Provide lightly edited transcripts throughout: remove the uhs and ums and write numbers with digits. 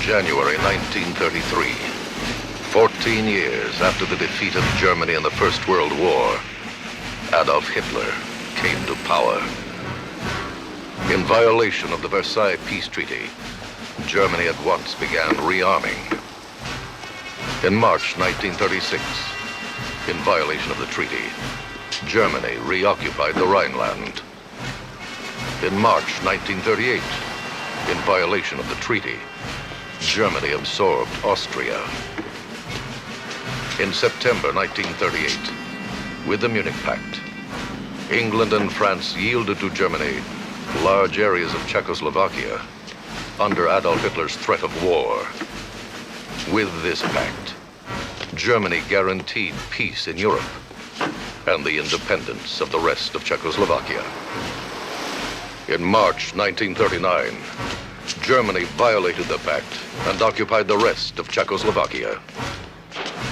January 1933, 14 years after the defeat of Germany in the First World War, Adolf Hitler came to power. In violation of the Versailles Peace Treaty, Germany at once began rearming. In March 1936, in violation of the treaty, Germany reoccupied the Rhineland. In March 1938, in violation of the treaty, Germany absorbed Austria. In September 1938, with the Munich Pact, England and France yielded to Germany large areas of Czechoslovakia under Adolf Hitler's threat of war. With this pact, Germany guaranteed peace in Europe and the independence of the rest of Czechoslovakia. In March 1939, Germany violated the pact and occupied the rest of Czechoslovakia.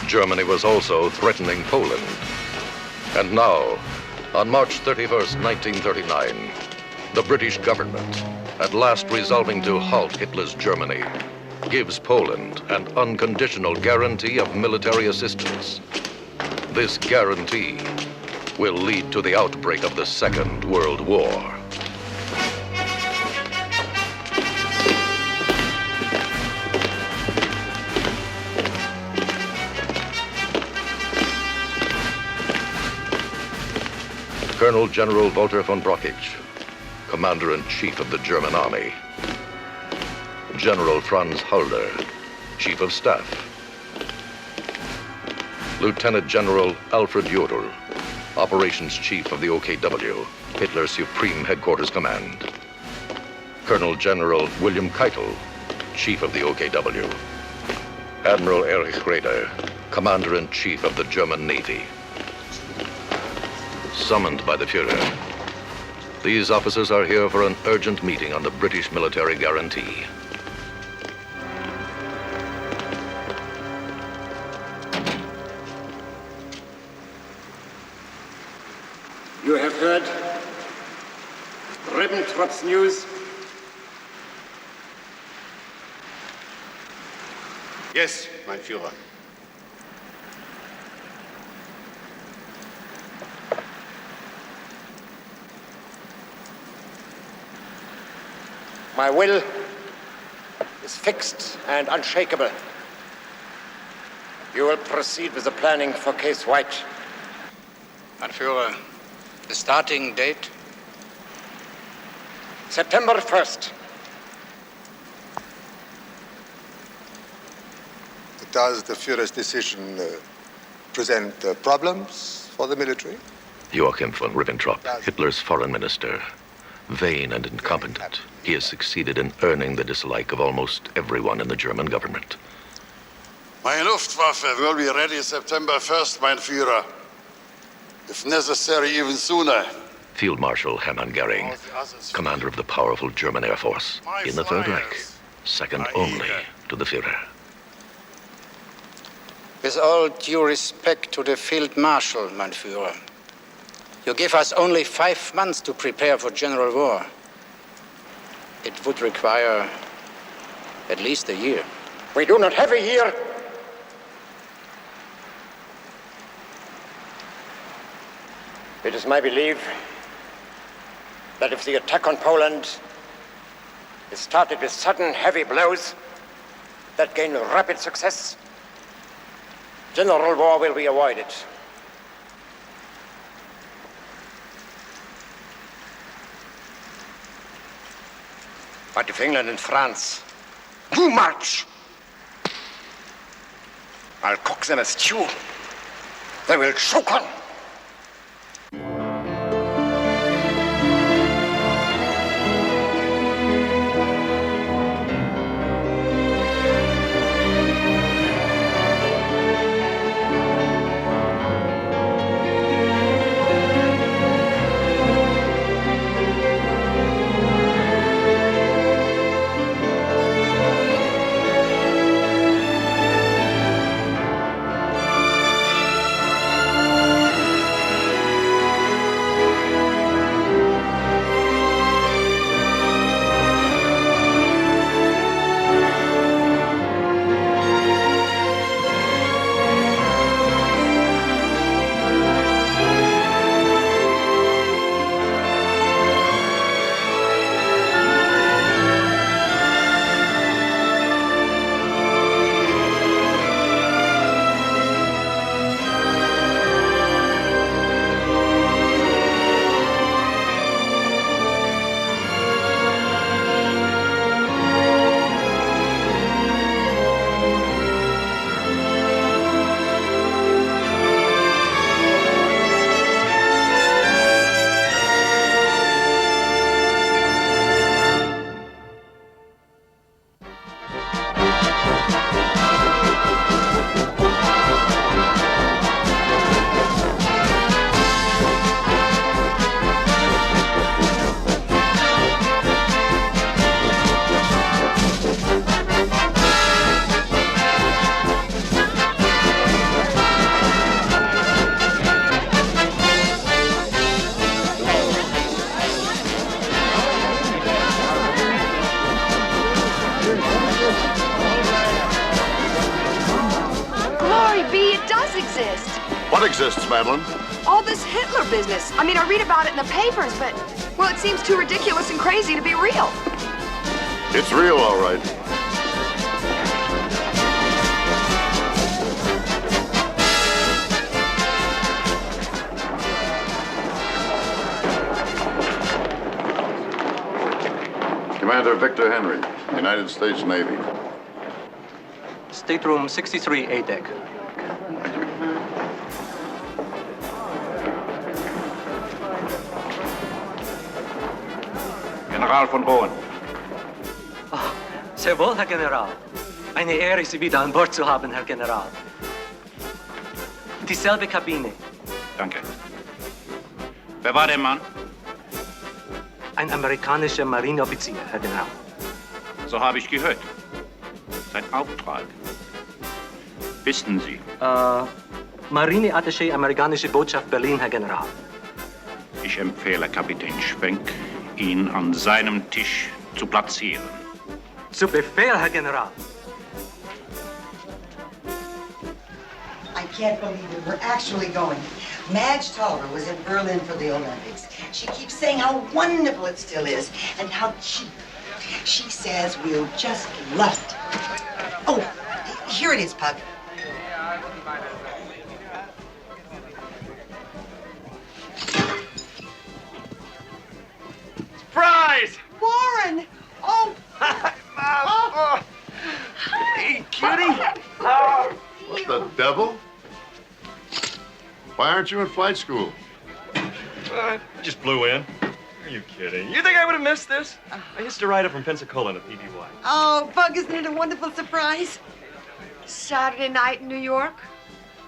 Germany was also threatening Poland. And now, on March 31st, 1939, the British government, at last resolving to halt Hitler's Germany, gives Poland an unconditional guarantee of military assistance. This guarantee will lead to the outbreak of the Second World War. Colonel General Walter von Brockhage, Commander-in-Chief of the German Army. General Franz Halder, Chief of Staff. Lieutenant General Alfred Jodl, Operations Chief of the OKW, Hitler's Supreme Headquarters Command. Colonel General William Keitel, Chief of the OKW. Admiral Erich Raeder, Commander-in-Chief of the German Navy. Summoned by the Führer. These officers are here for an urgent meeting on the British military guarantee. You have heard Ribbentrop's news? Yes, mein Führer. My will is fixed and unshakable. You will proceed with the planning for Case White. Mein Führer, the starting date? September 1st. Does the Führer's decision present problems for the military? Joachim von Ribbentrop, Hitler's foreign minister. Vain and incompetent, he has succeeded in earning the dislike of almost everyone in the German government. My Luftwaffe will be ready September 1st, mein Führer. If necessary, even sooner. Field Marshal Hermann Goering, commander of the powerful German Air Force, in the Third Reich, second only to the Führer. With all due respect to the Field Marshal, mein Führer, you give us only 5 months to prepare for general war. It would require at least a year. We do not have a year. It is my belief that if the attack on Poland is started with sudden heavy blows that gain rapid success, general war will be avoided. But if England and France do march, I'll cook them a stew. They will choke on. What exists, Madeleine? All this Hitler business. I mean, I read about it in the papers, but, well, it seems too ridiculous and crazy to be real. It's real, all right. Commander Victor Henry, United States Navy. Stateroom 63A deck. General von Roon. Oh, sehr wohl, Herr General. Eine Ehre, Sie wieder an Bord zu haben, Herr General. Dieselbe Kabine. Danke. Wer war der Mann? Ein amerikanischer Marineoffizier, Herr General. So habe ich gehört. Sein Auftrag. Wissen Sie? Marine Attache, amerikanische Botschaft Berlin, Herr General. Ich empfehle Kapitän Schwenk, ihn an seinem Tisch zu platzieren. Zu Befehl, Herr General. I can't believe it. We're actually going. Madge Tolliver was in Berlin for the Olympics. She keeps saying how wonderful it still is and how cheap. She says we'll just love it. Oh, here it is, Pug. Surprise! Warren! Oh! Oh. Hey, cutie! What the devil? Why aren't you in flight school? Just blew in. Are you kidding? You think I would have missed this? I used to ride up from Pensacola in a PBY. Oh, Pug, isn't it a wonderful surprise? Saturday night in New York?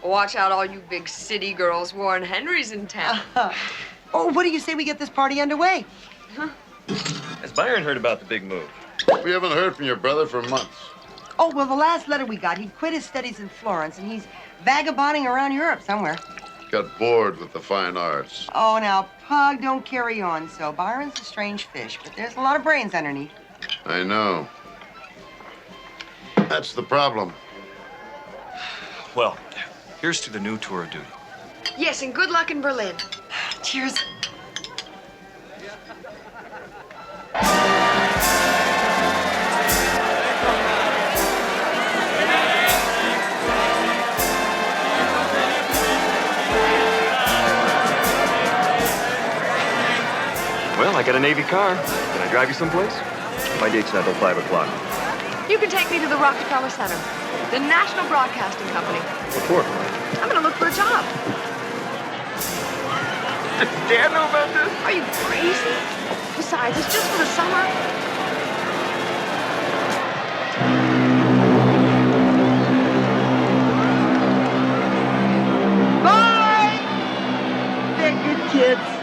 Watch out, all you big city girls. Warren Henry's in town. Oh, what do you say we get this party underway? Has Byron heard about the big move? We haven't heard from your brother for months. Oh, well, the last letter we got, he quit his studies in Florence, and he's vagabonding around Europe somewhere. Got bored with the fine arts. Oh, now, Pug, don't carry on so. Byron's a strange fish, but there's a lot of brains underneath. I know. That's the problem. Well, here's to the new tour of duty. Yes, and good luck in Berlin. Cheers. Well, I got a Navy car. Can I drive you someplace? My date's not till 5 o'clock. You can take me to the Rockefeller Center, the National Broadcasting Company. What for? I'm gonna look for a job. Does Dad know about this? Are you crazy? Besides, it's just for the summer. Bye! They're good kids.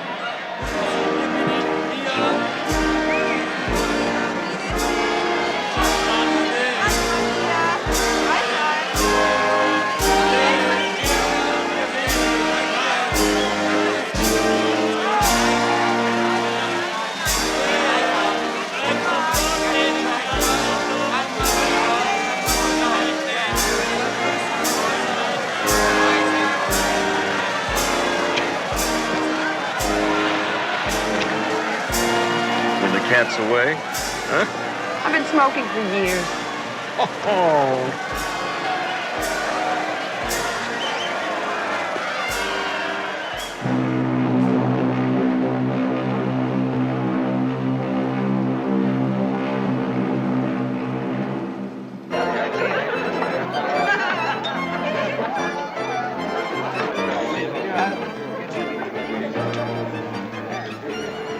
Cat's away, huh? I've been smoking for years. Oh.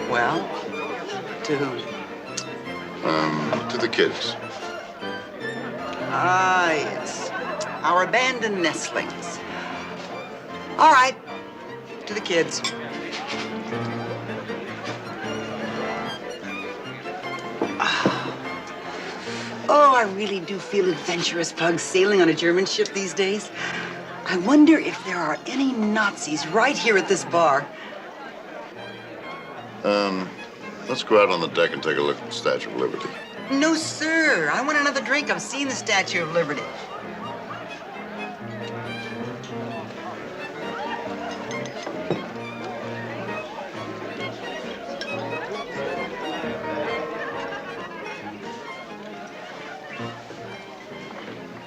Well, to whom? To the kids. Ah, yes. Our abandoned nestlings. All right. To the kids. Oh, I really do feel adventurous, Pug, sailing on a German ship these days. I wonder if there are any Nazis right here at this bar. Let's go out on the deck and take a look at the Statue of Liberty. No, sir. I want another drink. I've seen the Statue of Liberty.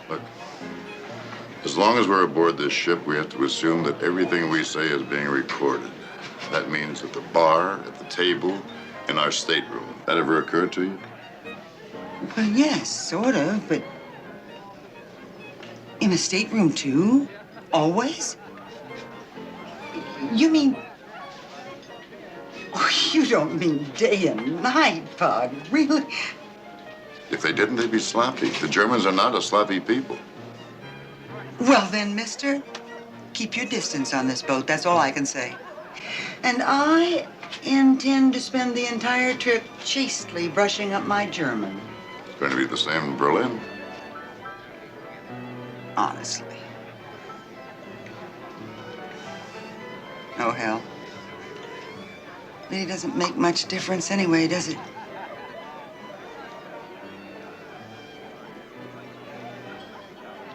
Look, as long as we're aboard this ship, we have to assume that everything we say is being recorded. That means at the bar, at the table, in our stateroom. That ever occurred to you? Well, yes, sort of, but in a stateroom, too? Always? You mean... Oh, you don't mean day and night, Pug, really? If they didn't, they'd be sloppy. The Germans are not a sloppy people. Well, then, mister, keep your distance on this boat. That's all I can say. And I intend to spend the entire trip chastely brushing up my German. It's going to be the same in Berlin. Honestly. Oh, hell. Really doesn't make much difference anyway, does it?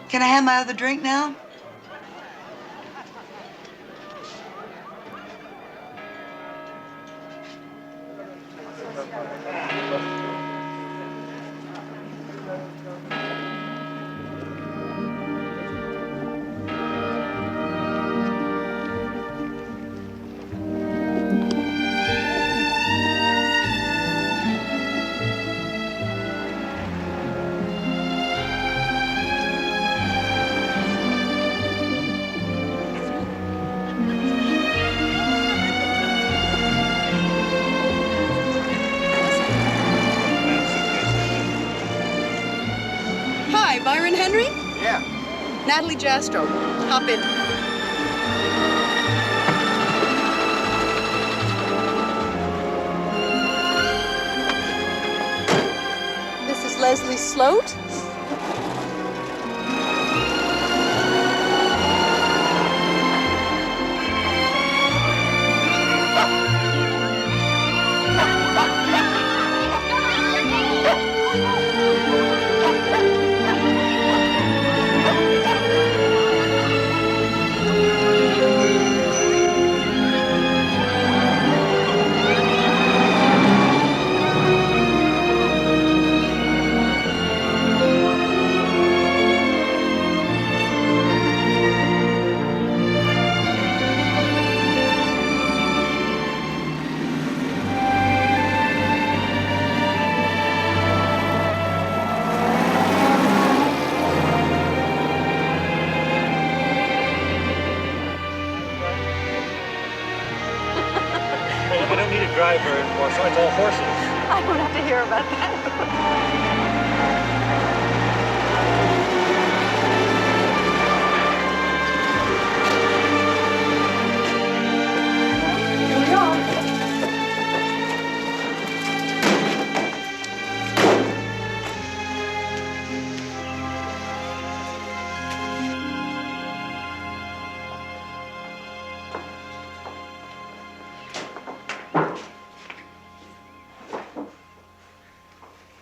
Can I have my other drink now? Byron Henry? Yeah. Nathalie Jastrow. Hop in. This is Leslie Slote. I need a driver in Warsaw. It's all horses. I don't have to hear about that. Here we are.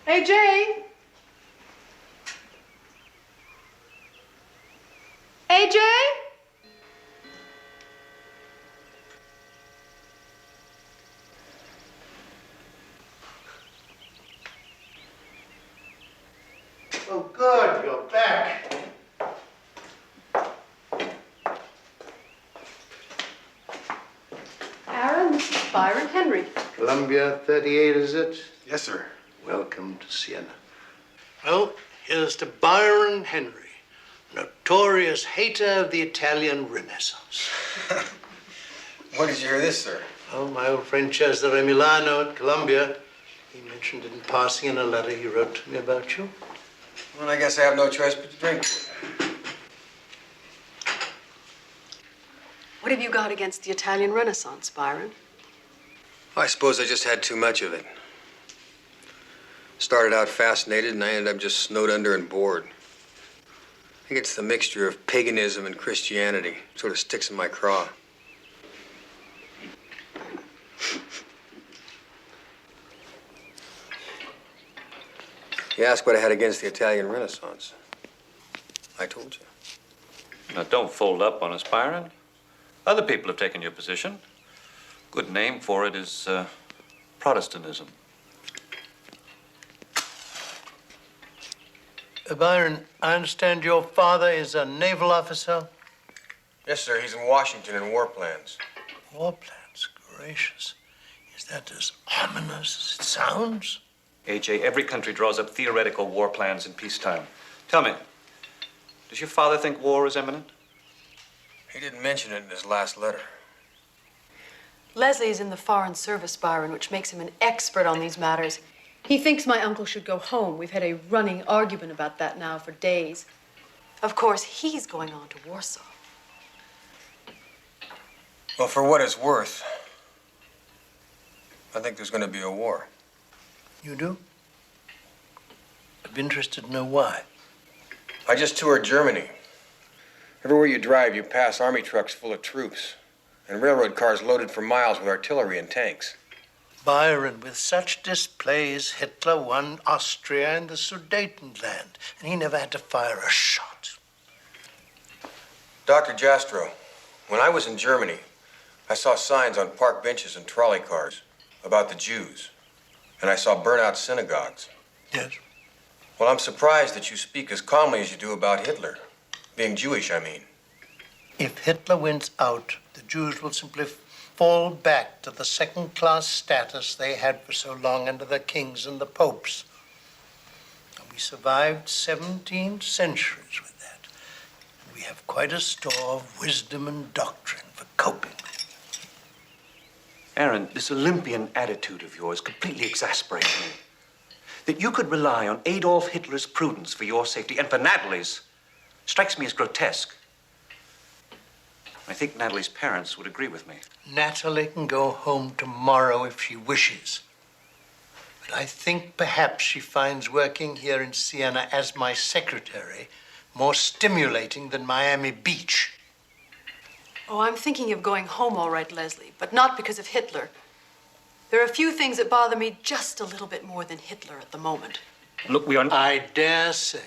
AJ? AJ? Oh, good, you're back. Aaron, this is Byron Henry. Columbia 38, is it? Yes, sir. Welcome to Siena. Well, here's to Byron Henry, notorious hater of the Italian Renaissance. When did you hear this, sir? Oh, my old friend Cesare Milano at Columbia. He mentioned it in passing in a letter he wrote to me about you. Well, I guess I have no choice but to drink. What have you got against the Italian Renaissance, Byron? I suppose I just had too much of it. Started out fascinated, and I ended up just snowed under and bored. I think it's the mixture of paganism and Christianity. Sort of sticks in my craw. You ask what I had against the Italian Renaissance. I told you. Now, don't fold up on us, Byron. Other people have taken your position. Good name for it is Protestantism. Byron, I understand your father is a naval officer? Yes, sir. He's in Washington in war plans. War plans? Gracious. Is that as ominous as it sounds? AJ, every country draws up theoretical war plans in peacetime. Tell me, does your father think war is imminent? He didn't mention it in his last letter. Leslie is in the Foreign Service, Byron, which makes him an expert on these matters. He thinks my uncle should go home. We've had a running argument about that now for days. Of course, he's going on to Warsaw. Well, for what it's worth, I think there's going to be a war. You do? I'd be interested to know why. I just toured Germany. Everywhere you drive, you pass army trucks full of troops and railroad cars loaded for miles with artillery and tanks. Byron, with such displays, Hitler won Austria and the Sudetenland, and he never had to fire a shot. Dr. Jastrow, when I was in Germany, I saw signs on park benches and trolley cars about the Jews, and I saw burnt-out synagogues. Yes. Well, I'm surprised that you speak as calmly as you do about Hitler. Being Jewish, I mean. If Hitler wins out, the Jews will simply fall back to the second-class status they had for so long under the kings and the popes. And we survived 17 centuries with that. And we have quite a store of wisdom and doctrine for coping with it. Aaron, this Olympian attitude of yours completely exasperates me. That you could rely on Adolf Hitler's prudence for your safety and for Nathalie's strikes me as grotesque. I think Nathalie's parents would agree with me. Nathalie can go home tomorrow if she wishes. But I think perhaps she finds working here in Siena as my secretary more stimulating than Miami Beach. Oh, I'm thinking of going home all right, Leslie, but not because of Hitler. There are a few things that bother me just a little bit more than Hitler at the moment. Look, we are... I dare say.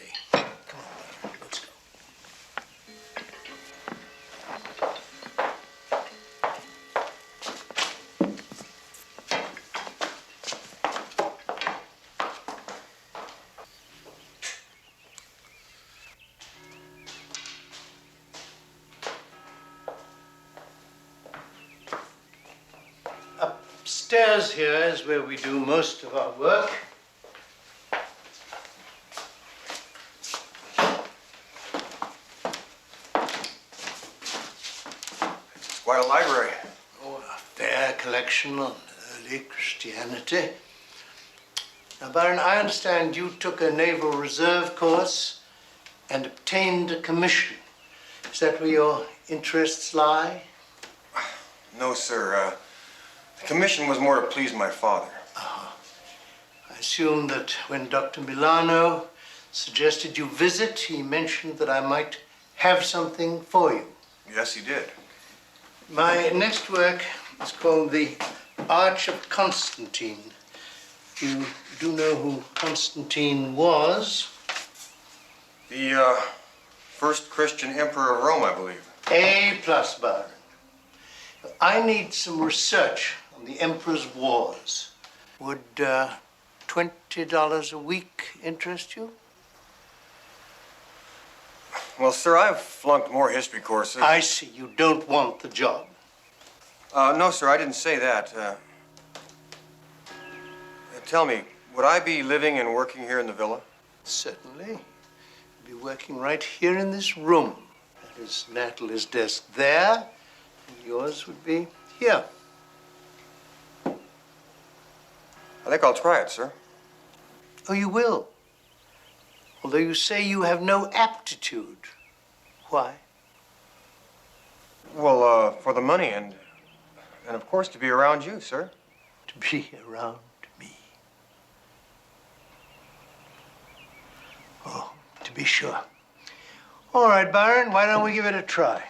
Upstairs here is where we do most of our work. It's quite a library. Oh, a fair collection on Italy, Christianity. Now, Byron, I understand you took a Naval Reserve course and obtained a commission. Is that where your interests lie? No, sir. The commission was more to please my father. I assume that when Dr. Milano suggested you visit, he mentioned that I might have something for you. Yes, he did. My next work is called The Arch of Constantine. You do know who Constantine was? The first Christian emperor of Rome, I believe. A+, Byron. I need some research on the emperor's wars. Would $20 a week interest you? Well, sir, I've flunked more history courses. I see. You don't want the job. No, sir, I didn't say that. Tell me, would I be living and working here in the villa? Certainly. You'd be working right here in this room. That is Nathalie's desk there, and yours would be here. I think I'll try it, sir. Oh, you will? Although you say you have no aptitude. Why? Well, for the money and of course to be around you, sir. To be around me. Oh, to be sure. All right, Byron, why don't we give it a try?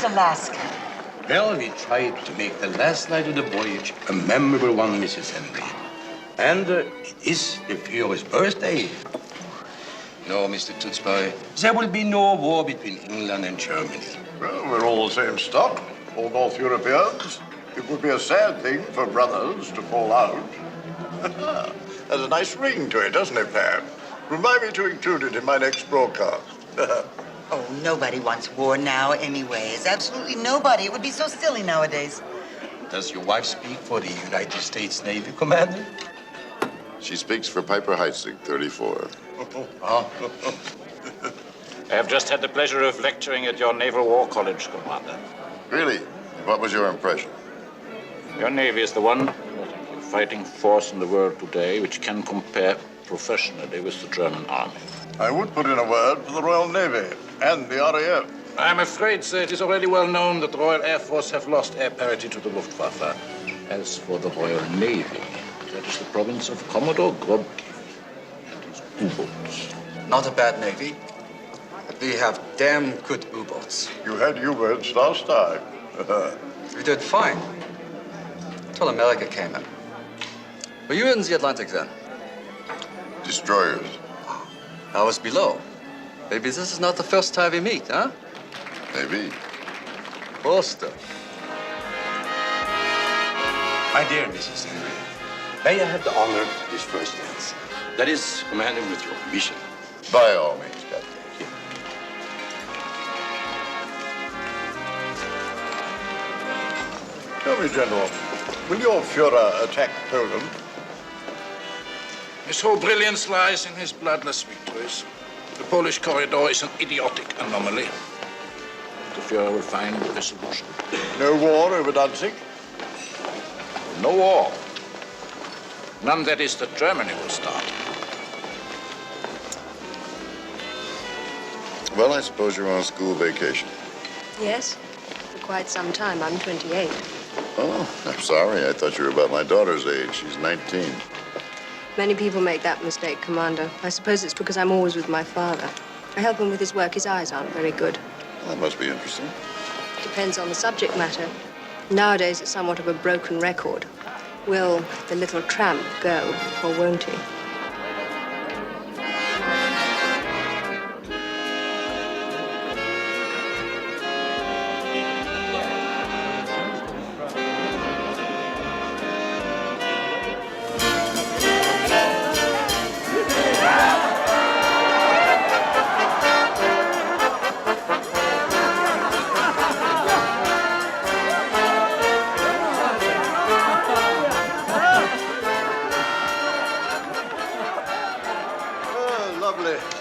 Alaska. Well, we tried to make the last night of the voyage a memorable one, Mrs. Henry. And it is the Führer's birthday. No, Mr. Tudsbury, there will be no war between England and Germany. Well, we're all the same stock, all North Europeans. It would be a sad thing for brothers to fall out. Has a nice ring to it, doesn't it, Pam? Remind me to include it in my next broadcast. Oh, nobody wants war now anyways. Absolutely nobody. It would be so silly nowadays. Does your wife speak for the United States Navy, Commander? She speaks for Piper Heidsieck, 34. I have just had the pleasure of lecturing at your Naval War College, Commander. Really? What was your impression? Your Navy is the one fighting force in the world today which can compare professionally with the German Army. I would put in a word for the Royal Navy and the RAF. I'm afraid, sir, it is already well known that the Royal Air Force have lost air parity to the Luftwaffe. As for the Royal Navy, that is the province of Commodore Grobki and his U-boats. Not a bad Navy. We have damn good U-boats. You had U-boats last time. We did fine. Till America came in. Were you in the Atlantic then? Destroyers. I was below. Maybe this is not the first time we meet, huh? Maybe. Poster. My dear Mrs. Henry, may I have the honor of this first dance? That is, Commander, with your permission. By all means, Captain. Tell me, General, will your Führer attack Poland? His whole brilliance lies in his bloodless victories. The Polish corridor is an idiotic anomaly. The Führer will find a solution. No war over Danzig? No war. None, that is, that Germany will start. Well, I suppose you're on school vacation. Yes, for quite some time. I'm 28. Oh, I'm sorry. I thought you were about my daughter's age. She's 19. Many people make that mistake, Commander. I suppose it's because I'm always with my father. I help him with his work. His eyes aren't very good. Well, that must be interesting. Depends on the subject matter. Nowadays, it's somewhat of a broken record. Will the little tramp go, or won't he?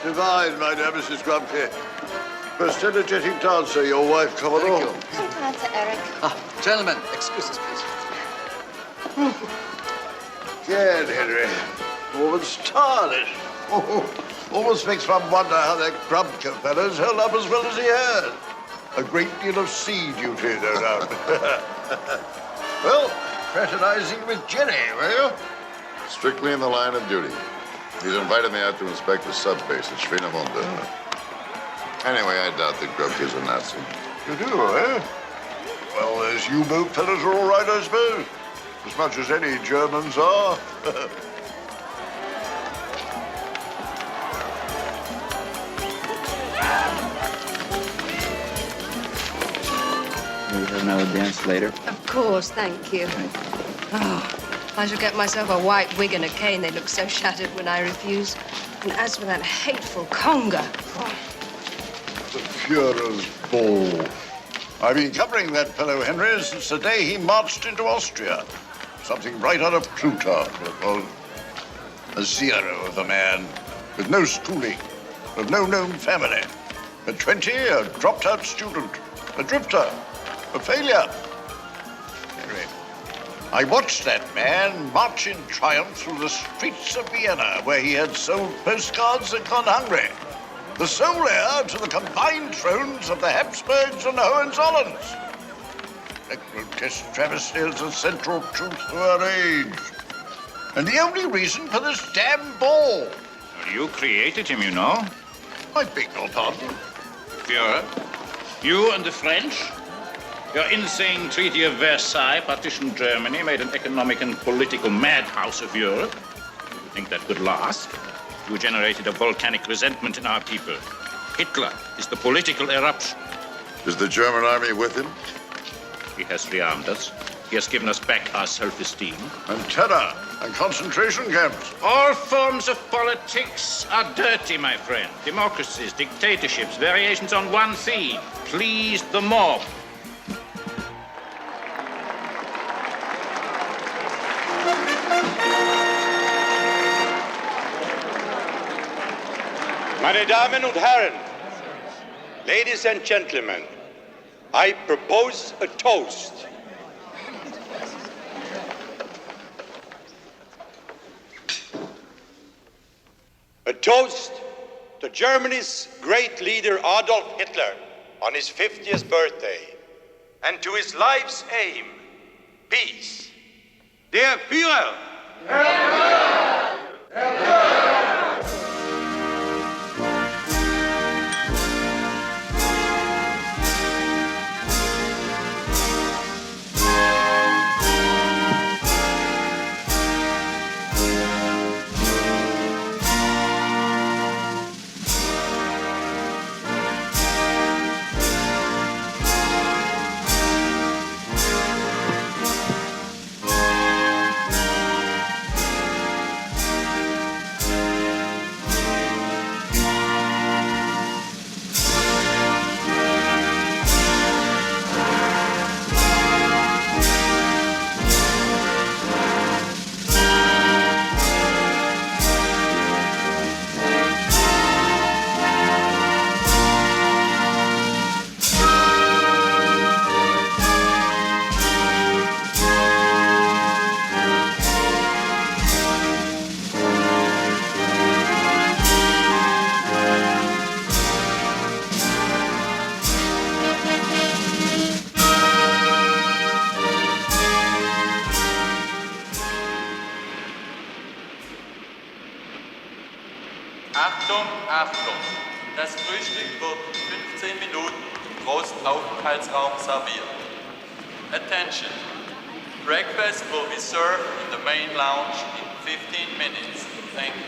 Divine, my dear Mrs. Grumpy. Most energetic dancer, your wife, Commodore. Come to answer, Eric. Gentlemen, excuse us, please. Gad, Henry. The woman's stylish. Almost makes one wonder how that Grumpy fellow's held up as well as he has. A great deal of sea duty, no doubt. Well, fraternizing with Jenny, were you? Strictly in the line of duty. He's invited me out to inspect the subbase at Svinemunde. Anyway, I doubt that Grumpy's a Nazi. You do, eh? Well, those U-boat fellows are all right, I suppose. As much as any Germans are. Will we have another dance later? Of course, thank you. Oh, I shall get myself a white wig and a cane. They look so shattered when I refuse. And as for that hateful conga... The Fuhrer's ball. I've been covering that fellow Henry since the day he marched into Austria. Something right out of Plutarch, it was. A zero of a man, with no schooling, with no known family. At 20, a dropped-out student, a drifter, a failure. Henry, I watched that man march in triumph through the streets of Vienna, where he had sold postcards and gone hungry. The sole heir to the combined thrones of the Habsburgs and the Hohenzollerns. A grotesque travesty is the central truth to our age. And the only reason for this damn ball. You created him, you know. I beg your pardon. Führer, you and the French, your insane Treaty of Versailles partitioned Germany, made an economic and political madhouse of Europe. You think that could last? You generated a volcanic resentment in our people. Hitler is the political eruption. Is the German army with him? He has rearmed us. He has given us back our self-esteem. And terror and concentration camps. All forms of politics are dirty, my friend. Democracies, dictatorships, variations on one theme. Please the mob. Meine Damen und Herren, ladies and gentlemen, I propose a toast. A toast to Germany's great leader Adolf Hitler on his 50th birthday, and to his life's aim, peace. Der Führer! Achtung, Achtung. Das Frühstück wird in 15 Minuten im großen Aufenthaltsraum serviert. Attention. Breakfast will be served in the main lounge in 15 minutes. Thank you.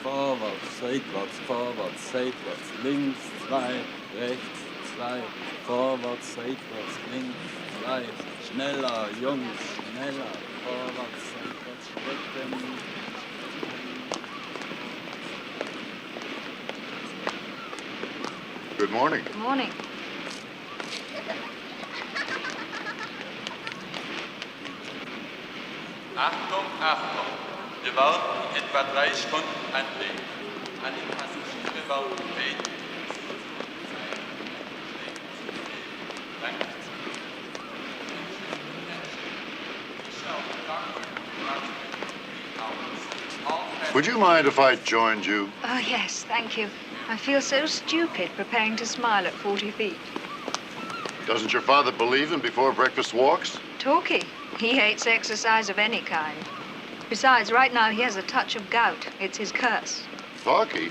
Vorwärts, seitwärts, links 2, rechts 2, vorwärts, seitwärts, links 2, schneller, Jungs, schneller, vorwärts, seitwärts, Schritten. Good morning. Good morning. Achtung, Achtung. Wir werden in etwa 3 Stunden anlegen. An die Passagiere werden gebeten. Danke. Would you mind if I joined you? Oh, yes, thank you. I feel so stupid preparing to smile at 40 feet. Doesn't your father believe in before breakfast walks? Talky. He hates exercise of any kind. Besides, right now he has a touch of gout. It's his curse. Talky?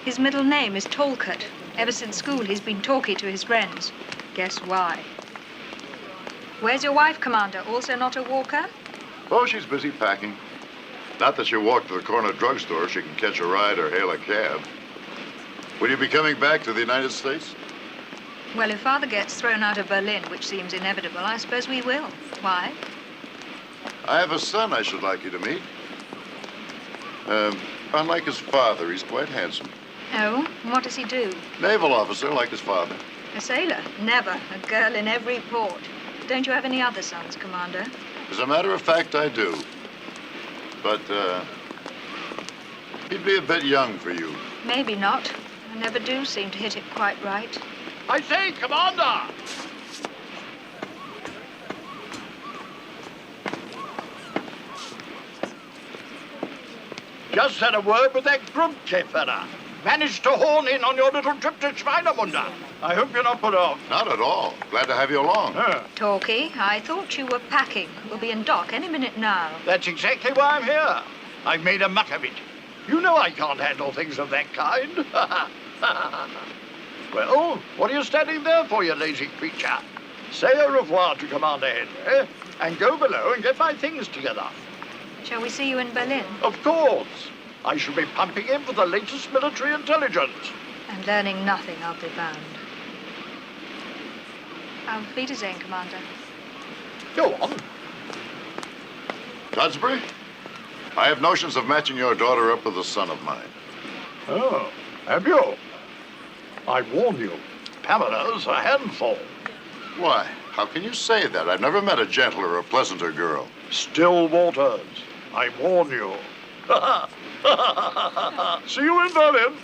His middle name is Talcott. Ever since school, he's been talky to his friends. Guess why? Where's your wife, Commander? Also not a walker? Oh, she's busy packing. Not that she'll walk to the corner drugstore. She can catch a ride or hail a cab. Will you be coming back to the United States? Well, if Father gets thrown out of Berlin, which seems inevitable, I suppose we will. Why? I have a son I should like you to meet. Unlike his father, he's quite handsome. Oh? What does he do? Naval officer, like his father. A sailor? Never. A girl in every port. Don't you have any other sons, Commander? As a matter of fact, I do. But, he'd be a bit young for you. Maybe not. I never do seem to hit it quite right. I say, Commander! Just had a word with that Grubke fella. Managed to horn in on your little trip to Schweinemunde. I hope you're not put off. Not at all. Glad to have you along. Talky, I thought you were packing. We'll be in dock any minute now. That's exactly why I'm here. I've made a muck of it. You know I can't handle things of that kind. Well, what are you standing there for, you lazy creature? Say au revoir to Commander Henry and go below and get my things together. Shall we see you in Berlin? Of course. I shall be pumping in for the latest military intelligence. And learning nothing, I'll be bound. Auf Wiedersehen, Commander. Go on. Tudsbury, I have notions of matching your daughter up with a son of mine. Oh, have you? I warn you, Pamela's a handful. Why? How can you say that? I've never met a gentler or pleasanter girl. Still waters. I warn you. See you in Berlin.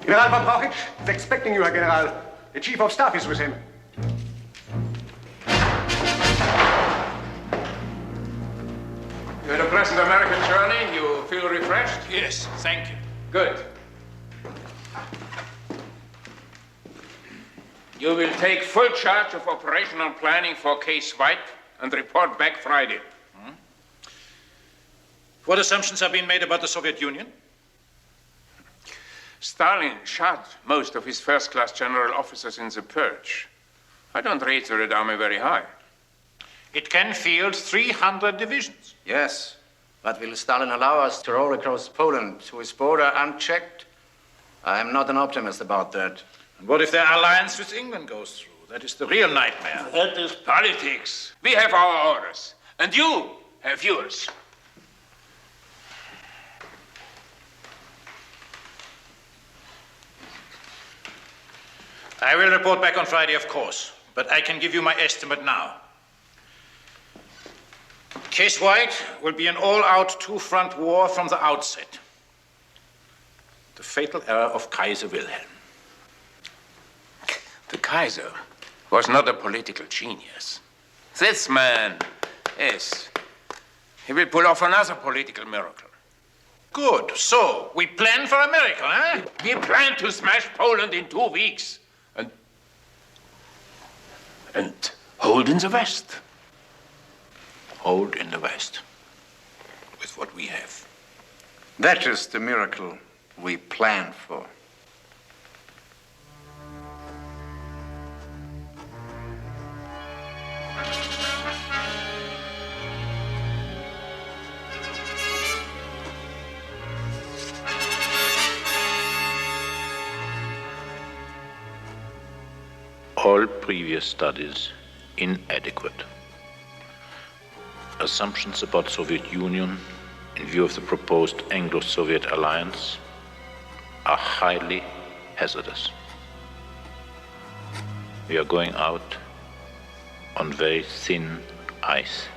General von Brauchitsch is expecting you, General. The Chief of Staff is with him. You had a pleasant American journey? You feel refreshed? Yes, thank you. Good. You will take full charge of operational planning for Case White and report back Friday. What assumptions have been made about the Soviet Union? Stalin shot most of his first-class general officers in the purge. I don't rate the Red Army very high. It can field 300 divisions. Yes, but will Stalin allow us to roll across Poland to his border unchecked? I am not an optimist about that. And what if their alliance with England goes through? That is the real nightmare. That is politics. We have our orders, and you have yours. I will report back on Friday, of course, but I can give you my estimate now. Case White will be an all-out two-front war from the outset. The fatal error of Kaiser Wilhelm. The Kaiser was not a political genius. This man, yes, he will pull off another political miracle. Good. So, we plan for a miracle, eh? We plan to smash Poland in 2 weeks. And hold in the West. Hold in the West. With what we have. That is the miracle we plan for. All previous studies inadequate. Assumptions about Soviet Union in view of the proposed Anglo-Soviet alliance are highly hazardous. We are going out on very thin ice.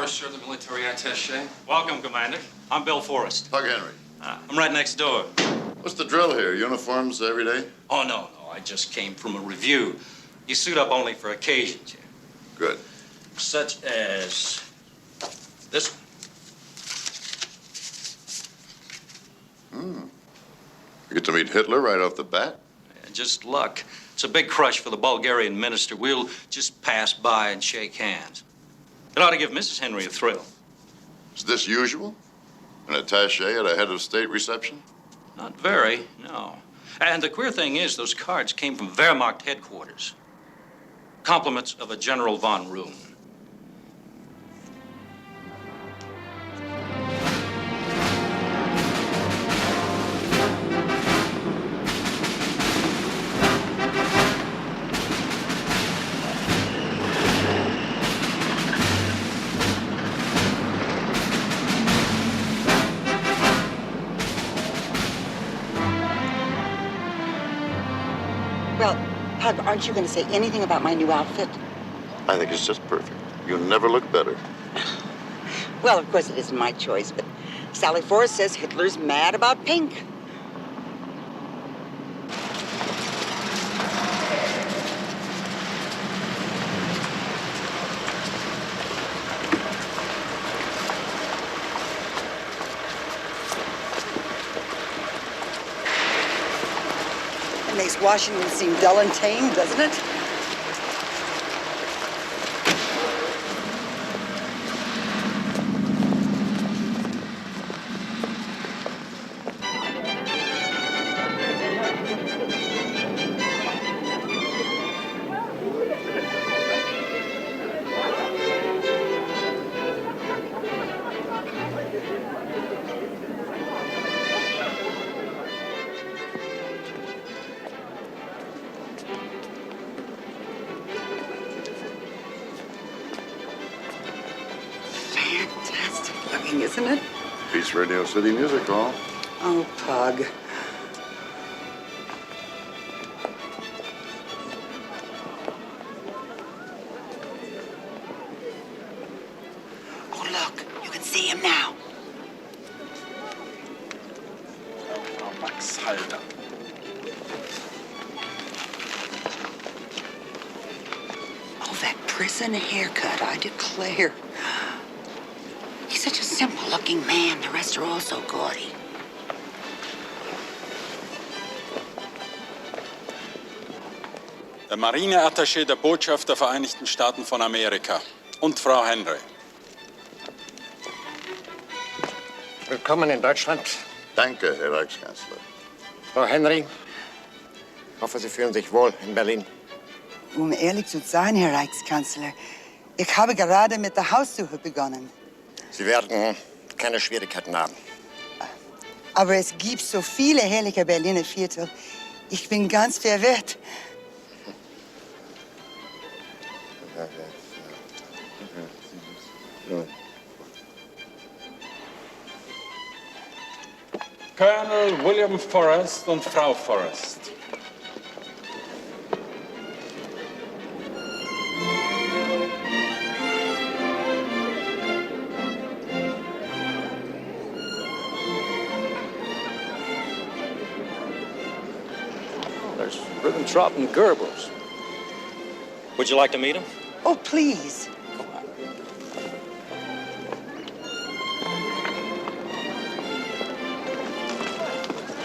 Sir, the military attache. Welcome, Commander. I'm Bill Forrest. Pug Henry. I'm right next door. What's the drill here? Uniforms every day? Oh, no. I just came from a review. You suit up only for occasions here. Good. Such as this one. You get to meet Hitler right off the bat? Yeah, just luck. It's a big crush for the Bulgarian minister. We'll just pass by and shake hands. It ought to give Mrs. Henry a thrill. Is this usual? An attaché at a head of state reception? Not very, no. And the queer thing is, those cards came from Wehrmacht headquarters. Compliments of a General von Roon. Pug, aren't you going to say anything about my new outfit? I think it's just perfect. You never look better. Well, of course it isn't my choice, but Sally Forrest says Hitler's mad about pink. Makes Washington seem dull and tame, doesn't it? Isn't it? Peace Radio City Music Hall. Oh, Pug. Oh, look. You can see him now. Oh, Max Halter. Oh, that prison haircut, I declare. He's such a simple-looking man. The rest are all so gaudy. Der Marineattaché der Botschaft der Vereinigten Staaten von Amerika und Frau Henry. Willkommen in Deutschland. Danke, Herr Reichskanzler. Frau Henry, ich hoffe, Sie fühlen sich wohl in Berlin. Um ehrlich zu sein, Herr Reichskanzler, ich habe gerade mit der Haussuche begonnen. Sie werden keine Schwierigkeiten haben. Aber es gibt so viele herrliche Berliner Viertel. Ich bin ganz verwirrt. Colonel William Forrest und Frau Forrest. There's Ribbentrop and Goebbels. Would you like to meet him? Oh, please.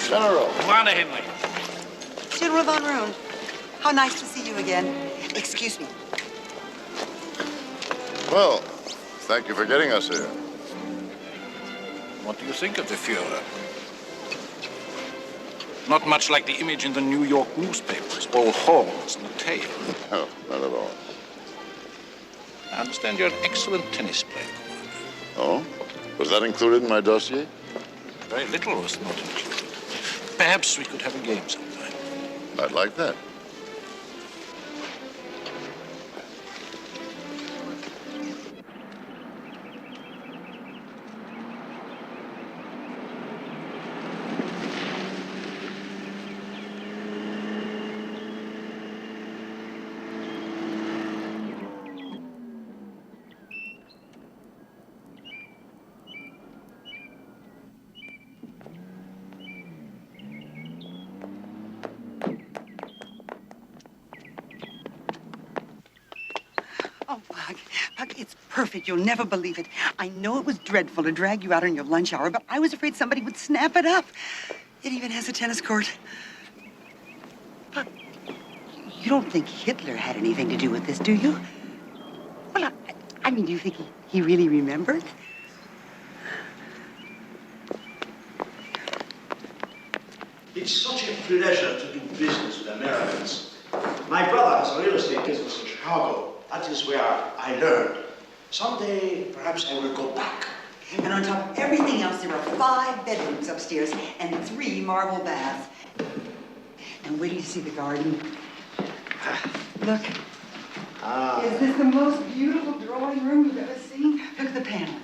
General. Commander Henry. General von Roon, how nice to see you again. Excuse me. Well, thank you for getting us here. What do you think of the Führer? Not much like the image in the New York newspapers. All horns and a tail. No, not at all. I understand you're an excellent tennis player. Oh? Was that included in my dossier? Very little was not included. Perhaps we could have a game sometime. I'd like that. Oh, Pug, it's perfect. You'll never believe it. I know it was dreadful to drag you out on your lunch hour, but I was afraid somebody would snap it up. It even has a tennis court. Pug, you don't think Hitler had anything to do with this, do you? Well, I mean, do you think he really remembered? It's such a pleasure to do business with Americans. My brother has a real estate business in Chicago. That is where I learned. Someday, perhaps I will go back. And on top of everything else, there are 5 bedrooms upstairs and 3 marble baths. And wait till you see the garden. Look. Is this the most beautiful drawing room you've ever seen? Look at the paneling.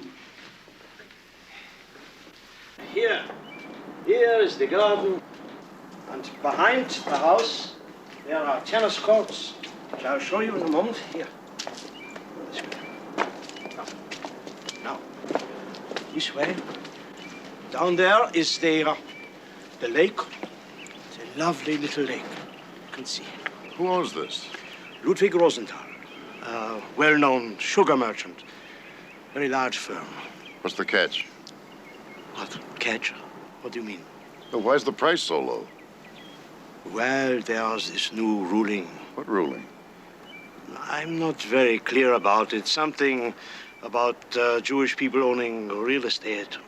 Here is the garden. And behind the house, there are tennis courts, which I'll show you in a moment. Here. This way. Now, this way. Down there is the lake. It's a lovely little lake. You can see. Who owns this? Ludwig Rosenthal, a well-known sugar merchant. Very large firm. What's the catch? What? Catch? What do you mean? Well, why's the price so low? Well, there's this new ruling. What ruling? I'm not very clear about it. Something about Jewish people owning real estate.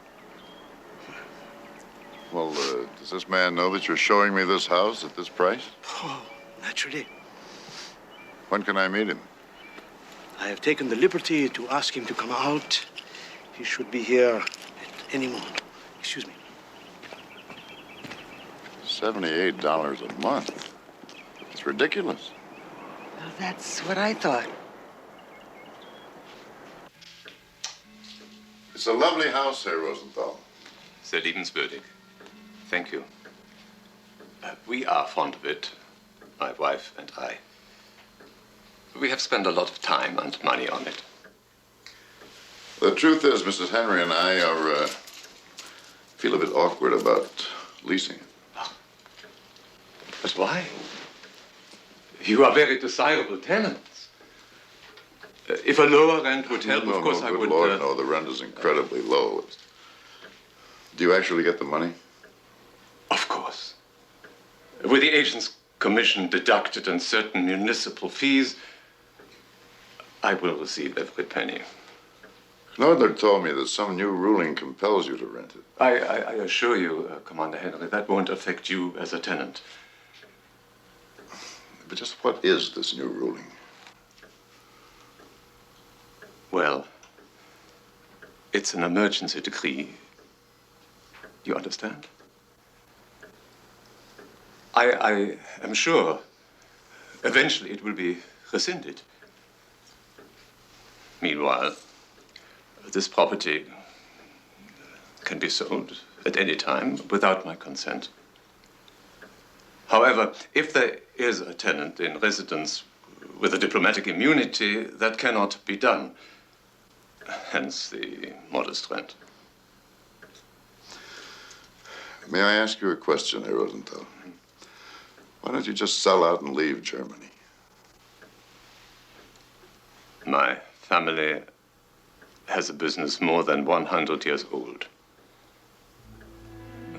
Well, does this man know that you're showing me this house at this price? Oh, naturally. When can I meet him? I have taken the liberty to ask him to come out. He should be here at any moment. Excuse me. $78 a month. It's ridiculous. Well, that's what I thought. It's a lovely house, Herr Rosenthal. Sehr liebenswürdig. Thank you. We are fond of it, my wife and I. We have spent a lot of time and money on it. The truth is, Mrs. Henry and I are, feel a bit awkward about leasing it. But why? You are very desirable tenants. If a lower rent would help, of course I would... Lord, no, the rent is incredibly low. Do you actually get the money? Of course. With the agent's commission deducted and certain municipal fees, I will receive every penny. Nordler told me that some new ruling compels you to rent it. I assure you, Commander Henry, that won't affect you as a tenant. But just what is this new ruling? Well, it's an emergency decree. You understand? I am sure eventually it will be rescinded. Meanwhile, this property can be sold at any time without my consent. However, if there is a tenant in residence with a diplomatic immunity, that cannot be done. Hence the modest rent. May I ask you a question, Herr Rosenthal? Why don't you just sell out and leave Germany? My family has a business more than 100 years old.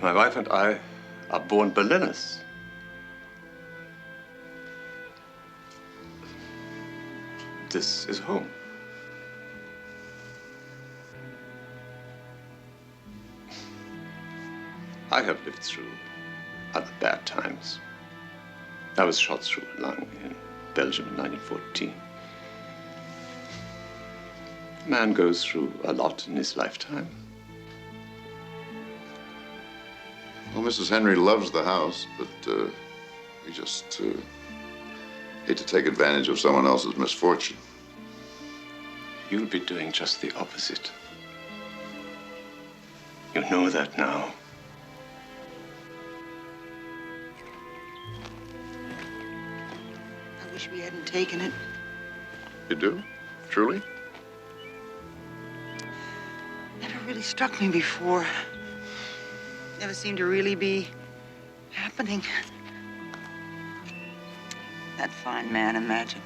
My wife and I are born Berliners. This is home. I have lived through other bad times. I was shot through a lung in Belgium in 1914. A man goes through a lot in his lifetime. Well, Mrs. Henry loves the house, but we just hate to take advantage of someone else's misfortune. You'll be doing just the opposite. You know that now. I wish we hadn't taken it. You do? Truly? Never really struck me before. Never seemed to really be happening. That fine man, imagine.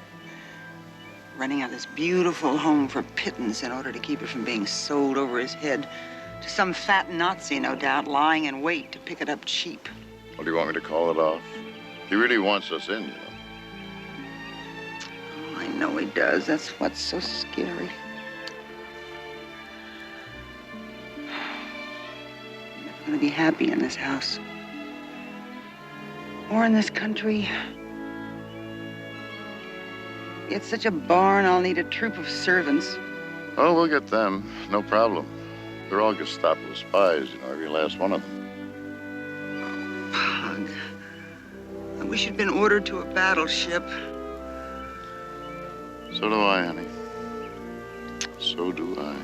Running out this beautiful home for pittance in order to keep it from being sold over his head to some fat Nazi, no doubt, lying in wait to pick it up cheap. What do you want me to call it off? He really wants us in, you know. Oh, I know he does. That's what's so scary. I'm never gonna be happy in this house. Or in this country. It's such a barn, I'll need a troop of servants. Oh, we'll get them. No problem. They're all Gestapo spies, you know, every last one of them. Pug. I wish you'd been ordered to a battleship. So do I, honey. So do I.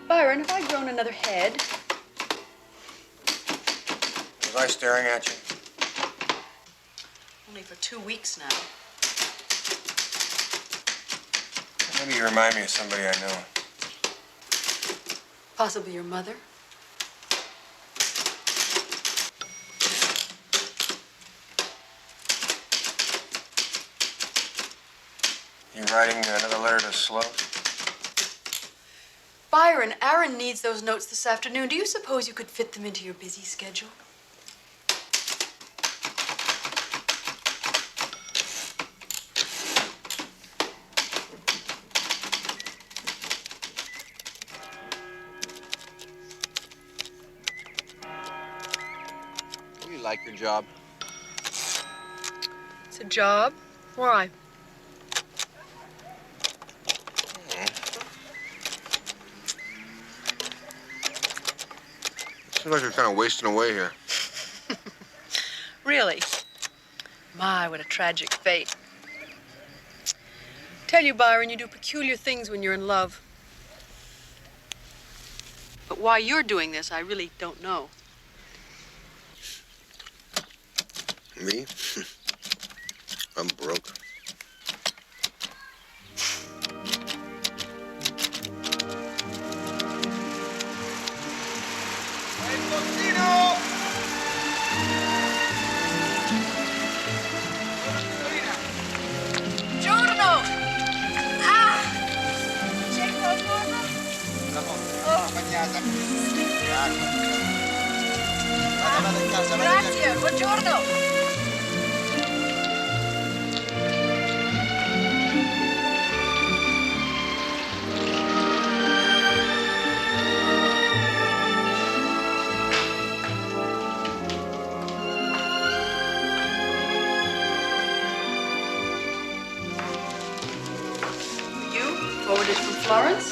Byron, have I grown another head? Was I staring at you? Only for 2 weeks now. Maybe you remind me of somebody I know. Possibly your mother? You writing another letter to Slote? Byron, Aaron needs those notes this afternoon. Do you suppose you could fit them into your busy schedule? like your job? It's a job. Why? Seems like you're kind of wasting away here. Really? My, what a tragic fate. Tell you, Byron, you do peculiar things when you're in love. But why you're doing this, I really don't know. Me? I'm broke. Giorno! Ah! C'è qualcosa? Grazie, buongiorno! Forwarded from Florence.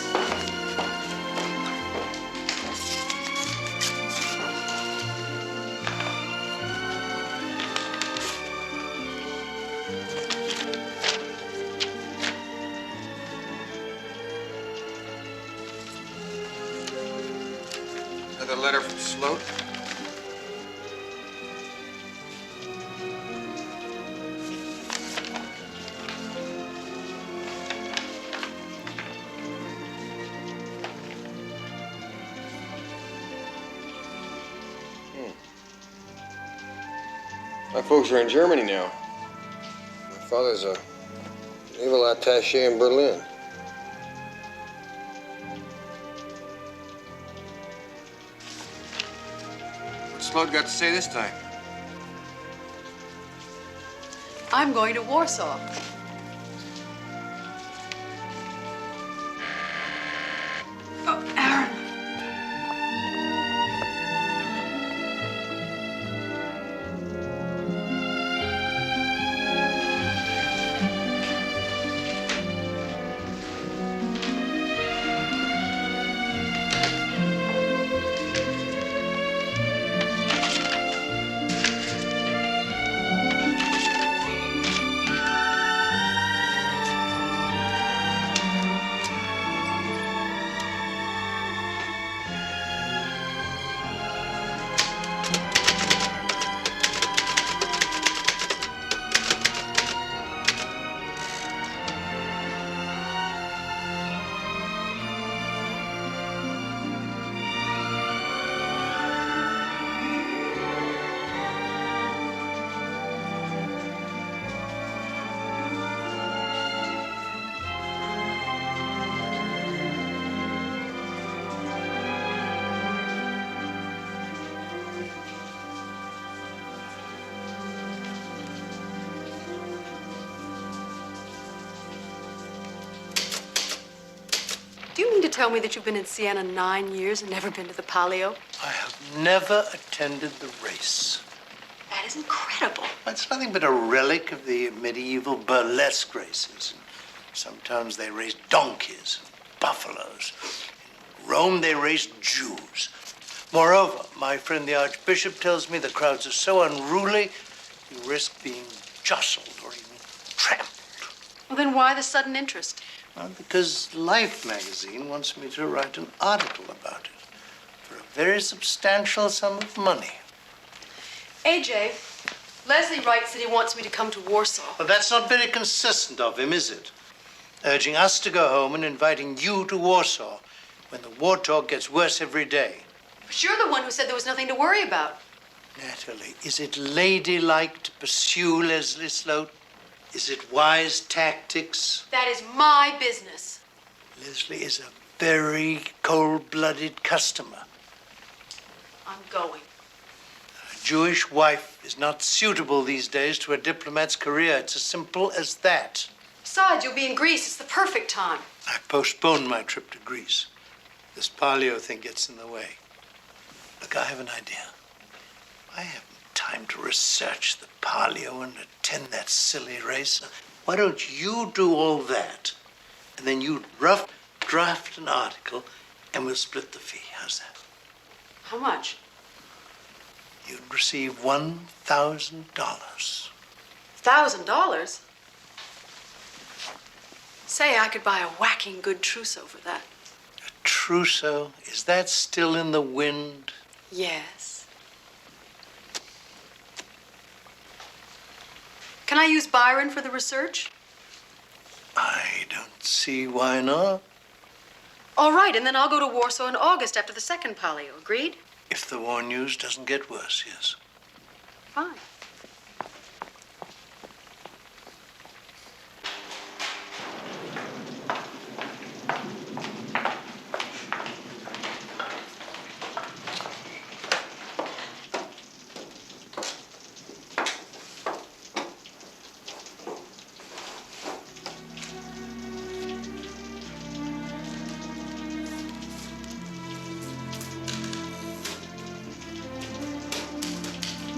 Another letter from Slote? My folks are in Germany now. My father's a Naval Attache in Berlin. What's Slote got to say this time? I'm going to Warsaw. Oh, Aaron. Do you mean to tell me that you've been in Siena 9 years and never been to the Palio? I have never attended the race. That is incredible. It's nothing but a relic of the medieval burlesque races. Sometimes they race donkeys, buffaloes. In Rome, they race Jews. Moreover, my friend the Archbishop tells me the crowds are so unruly, you risk being jostled or even trampled. Well, then why the sudden interest? Well, because Life magazine wants me to write an article about it for a very substantial sum of money. AJ, Leslie writes that he wants me to come to Warsaw. Well, that's not very consistent of him, is it? Urging us to go home and inviting you to Warsaw when the war talk gets worse every day. But you're the one who said there was nothing to worry about. Natalie, is it ladylike to pursue Leslie Slote? Is it wise tactics? That is my business. Leslie is a very cold-blooded customer. I'm going. A Jewish wife is not suitable these days to a diplomat's career. It's as simple as that. Besides, you'll be in Greece. It's the perfect time. I postponed my trip to Greece. This Palio thing gets in the way. Look, I have an idea. I haven't time to research the palio and attend that silly race. Why don't you do all that? And then you rough draft an article and we'll split the fee. How's that? How much? You'd receive $1,000. $1,000? Say, I could buy a whacking good trousseau for that. Trousseau, is that still in the wind? Yes. Can I use Byron for the research? I don't see why not. All right, and then I'll go to Warsaw in August after the second palio. Agreed? If the war news doesn't get worse, yes. Fine.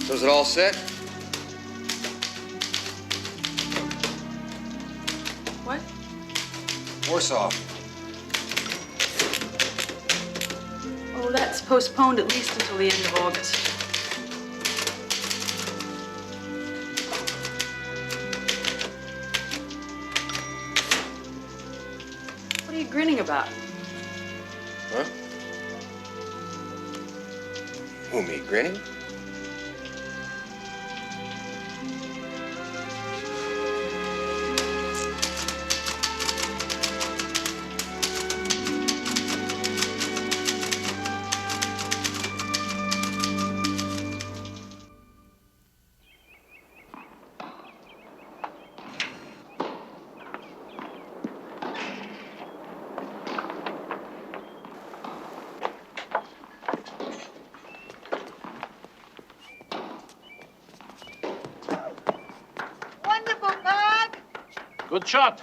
So is it all set? What? Warsaw. Oh, that's postponed at least until the end of August. What are you grinning about? Huh? Who, me, grinning? Good shot.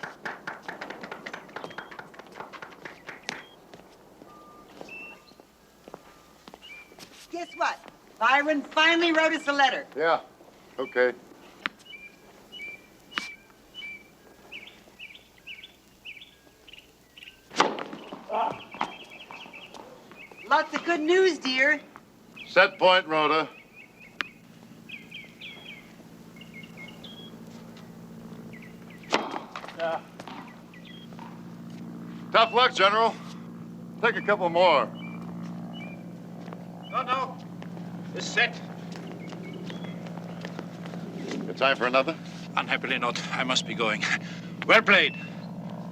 Guess what? Byron finally wrote us a letter. Yeah, okay. Lots of good news, dear. Set point, Rhoda. Yeah. Tough luck, General. Take a couple more. No. It's set. Good time for another? Unhappily not. I must be going. Well played.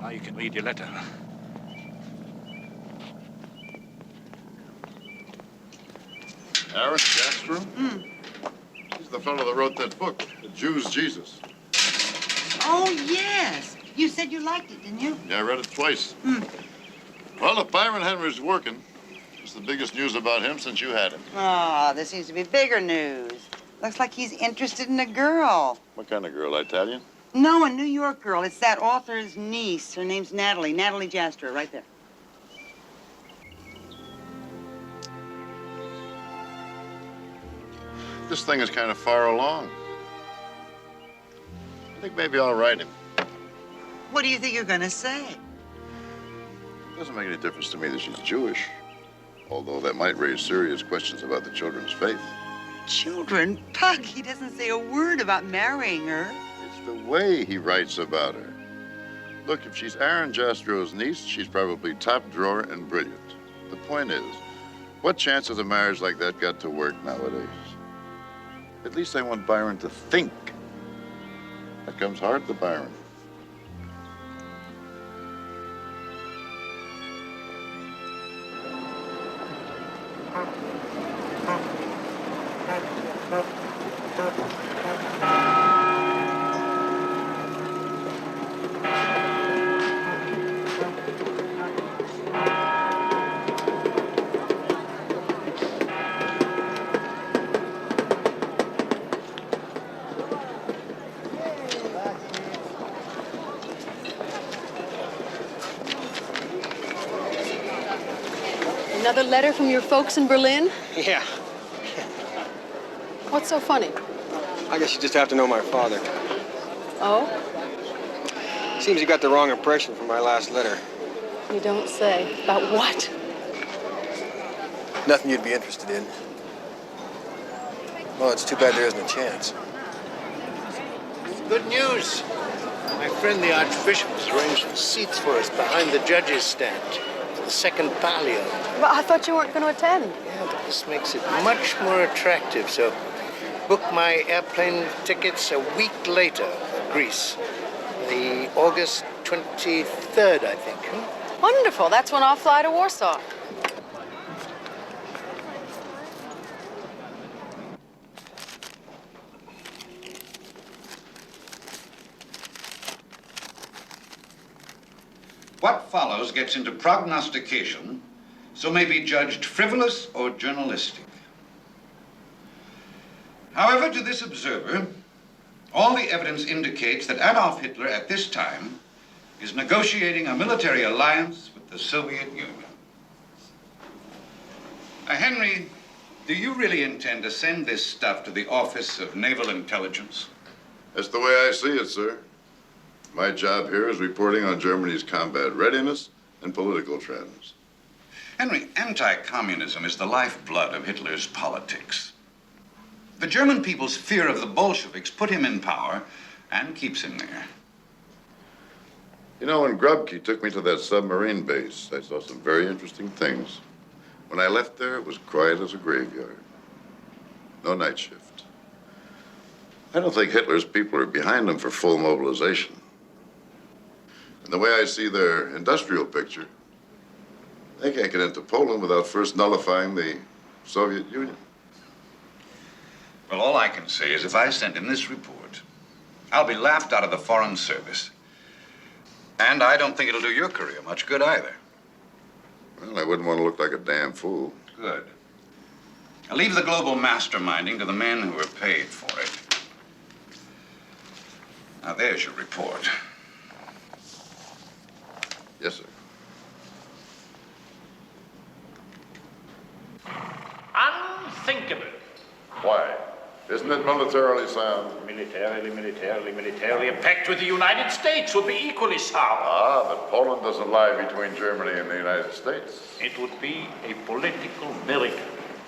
Now you can read your letter. Aaron Jastrow? He's the fellow that wrote that book, The Jew's Jesus. Oh, yes. You said you liked it, didn't you? Yeah, I read it twice. Well, if Byron Henry's working, it's the biggest news about him since you had him. Oh, there seems to be bigger news. Looks like he's interested in a girl. What kind of girl, Italian? No, a New York girl. It's that author's niece. Her name's Nathalie Jastrow, right there. This thing is kind of far along. I think maybe I'll write him. What do you think you're gonna say? It doesn't make any difference to me that she's Jewish, although that might raise serious questions about the children's faith. Children? Pug, he doesn't say a word about marrying her. It's the way he writes about her. Look, if she's Aaron Jastrow's niece, she's probably top drawer and brilliant. The point is, what chance has a marriage like that got to work nowadays? At least I want Byron to think. That comes hard to Byron. Another letter from your folks in Berlin? Yeah. What's so funny? I guess you just have to know my father. Oh? Seems you got the wrong impression from my last letter. You don't say. About what? Nothing you'd be interested in. Well, it's too bad there isn't a chance. Good news. My friend the Archbishop has arranged some seats for us behind the judge's stand for the second palio. But I thought you weren't going to attend. Yeah, but this makes it much more attractive, so book my airplane tickets a week later for Greece. The August 23rd, I think. Wonderful. That's when I'll fly to Warsaw. What follows gets into prognostication, so may be judged frivolous or journalistic. However, to this observer, all the evidence indicates that Adolf Hitler at this time is negotiating a military alliance with the Soviet Union. Henry, do you really intend to send this stuff to the Office of Naval Intelligence? That's the way I see it, sir. My job here is reporting on Germany's combat readiness and political trends. Henry, anti-communism is the lifeblood of Hitler's politics. The German people's fear of the Bolsheviks put him in power and keeps him there. You know, when Grubke took me to that submarine base, I saw some very interesting things. When I left there, it was quiet as a graveyard. No night shift. I don't think Hitler's people are behind him for full mobilization. And the way I see their industrial picture, they can't get into Poland without first nullifying the Soviet Union. Well, all I can say is if I send in this report, I'll be laughed out of the Foreign Service. And I don't think it'll do your career much good either. Well, I wouldn't want to look like a damn fool. Good. I'll leave the global masterminding to the men who are paid for it. Now, there's your report. Yes, sir. Unthinkable. Why? Isn't it militarily sound? Militarily. A pact with the United States would be equally sound. Ah, but Poland doesn't lie between Germany and the United States. It would be a political miracle.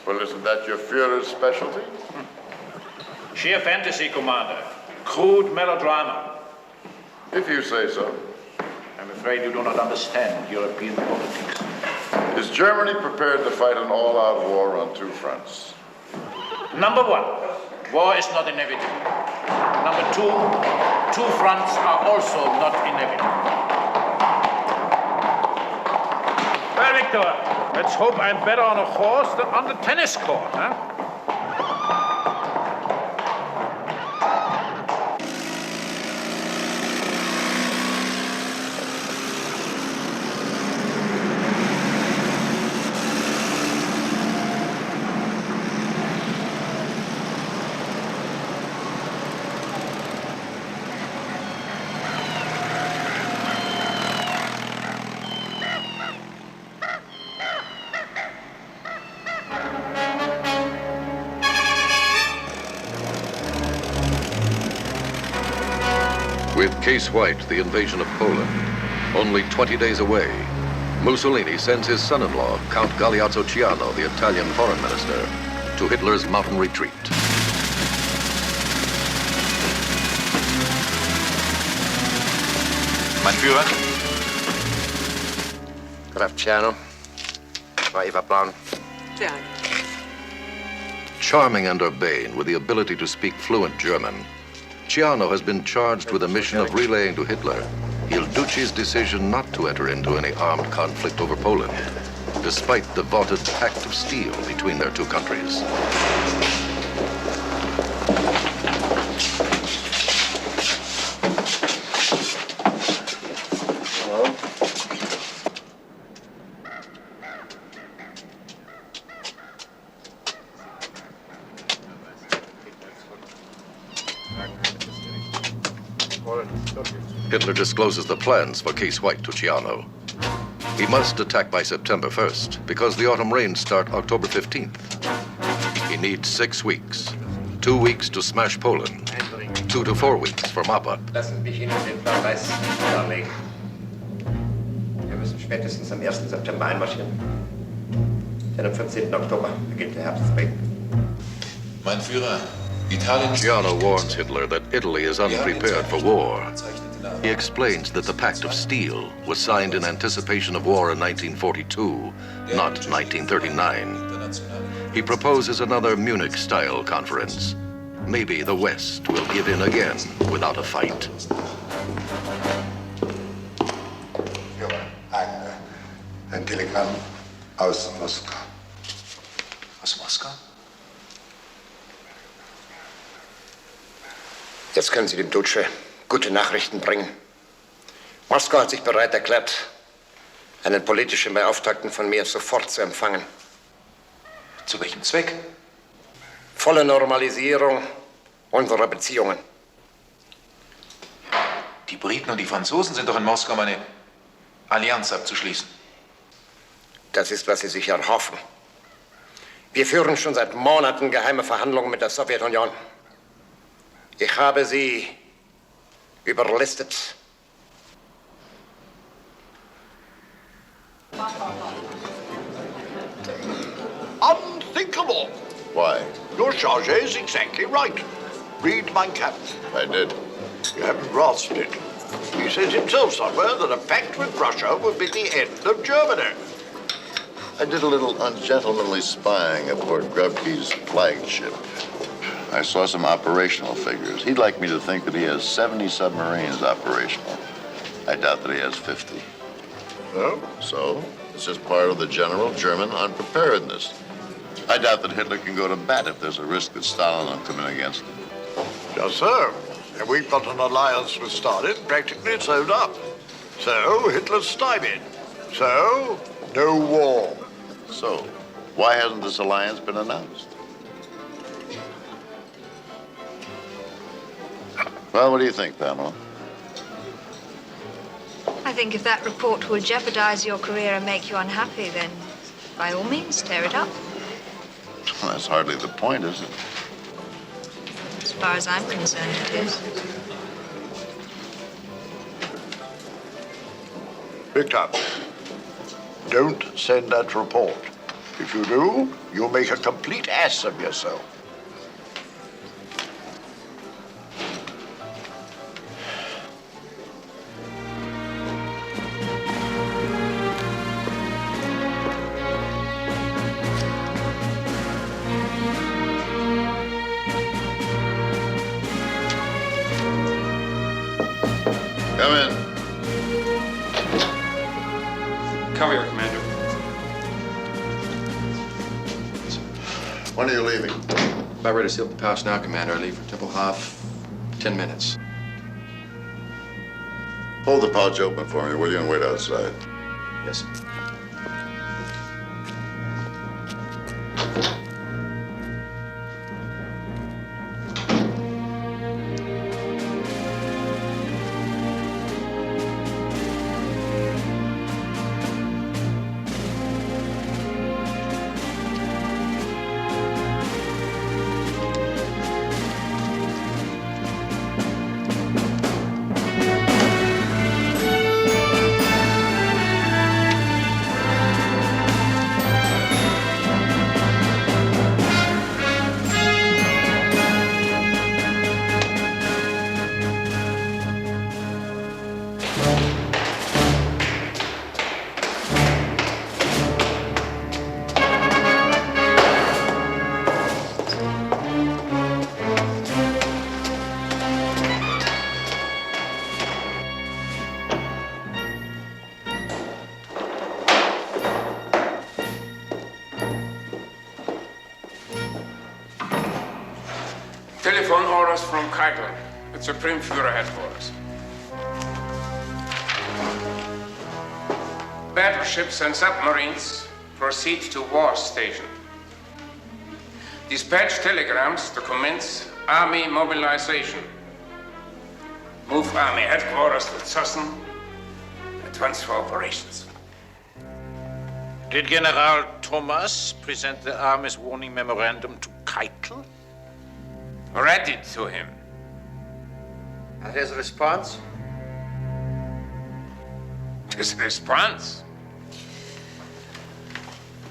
Well, isn't that your Führer's specialty? Sheer fantasy, Commander. Crude melodrama. If you say so. I'm afraid you do not understand European politics. Is Germany prepared to fight an all-out war on two fronts? Number one, war is not inevitable. Number two, two fronts are also not inevitable. Well, Victor, let's hope I'm better on a horse than on the tennis court, huh? With Case White, the invasion of Poland, only 20 days away, Mussolini sends his son-in-law, Count Galeazzo Ciano, the Italian foreign minister, to Hitler's mountain retreat. Mein Führer? Graf Ciano. Iva Plan. Charming and urbane, with the ability to speak fluent German, Ciano has been charged with a mission of relaying to Hitler Il Duce's decision not to enter into any armed conflict over Poland, despite the vaunted pact of steel between their two countries. Hitler discloses the plans for Case White to Ciano. He must attack by September 1st because the autumn rains start October 15th. He needs 6 weeks. 2 weeks to smash Poland. 2 to 4 weeks for mop-up. Lassen mich Ihnen den Plan weiß darlegen. Wir müssen spätestens am 1. September einmarschieren. Denn am 15. Oktober beginnt der Herbstkrieg. Mein Führer, Italien... Giano warns Hitler that Italy is unprepared for war. He explains that the Pact of Steel was signed in anticipation of war in 1942, not 1939. He proposes another Munich-style conference. Maybe the West will give in again without a fight. Ein Telegramm aus Moskau. Aus Moskau? Jetzt können Sie dem Duce gute Nachrichten bringen. Moskau hat sich bereit erklärt, einen politischen Beauftragten von mir sofort zu empfangen. Zu welchem Zweck? Volle Normalisierung unserer Beziehungen. Die Briten und die Franzosen sind doch in Moskau, um eine Allianz abzuschließen. Das ist, was Sie sich erhoffen. Wir führen schon seit Monaten geheime Verhandlungen mit der Sowjetunion. Ich habe sie überlistet. Unthinkable. Why? Your charge is exactly right. Read Mein Kampf. I did. You haven't grasped it. He says himself somewhere that a pact with Russia would be the end of Germany. I did a little ungentlemanly spying aboard Grubke's flagship. I saw some operational figures. He'd like me to think that he has 70 submarines operational. I doubt that he has 50. No? So, it's just part of the general German unpreparedness. I doubt that Hitler can go to bat if there's a risk that Stalin will come in against him. Just so. And we've got an alliance with Stalin practically sewed up. So, Hitler's stymied. So, no war. So, why hasn't this alliance been announced? Well, what do you think, Pamela? I think if that report will jeopardize your career and make you unhappy, then by all means, tear it up. Well, that's hardly the point, is it? As far as I'm concerned, it is. Victor, don't send that report. If you do, you'll make a complete ass of yourself. Come in. Courier, Commander. When are you leaving? About ready to seal the pouch now, Commander. I leave for Tempelhof 10 minutes. Hold the pouch open for me, will you, and wait outside. Yes, sir. Telephone orders from Keitel at Supreme Führer headquarters. Battleships and submarines proceed to war station. Dispatch telegrams to commence army mobilization. Move army headquarters to Zossen at once for operations. Did General, Thomas present the army's warning memorandum to Keitel? Read it to him. And his response? His response?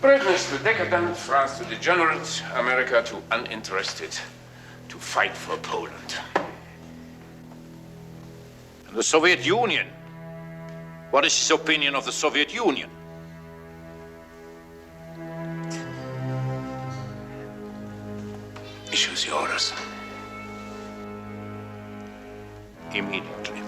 Britain is the decadent, France to degenerate, America too uninterested to fight for Poland. And the Soviet Union? What is his opinion of the Soviet Union? Issues the orders. Immediately.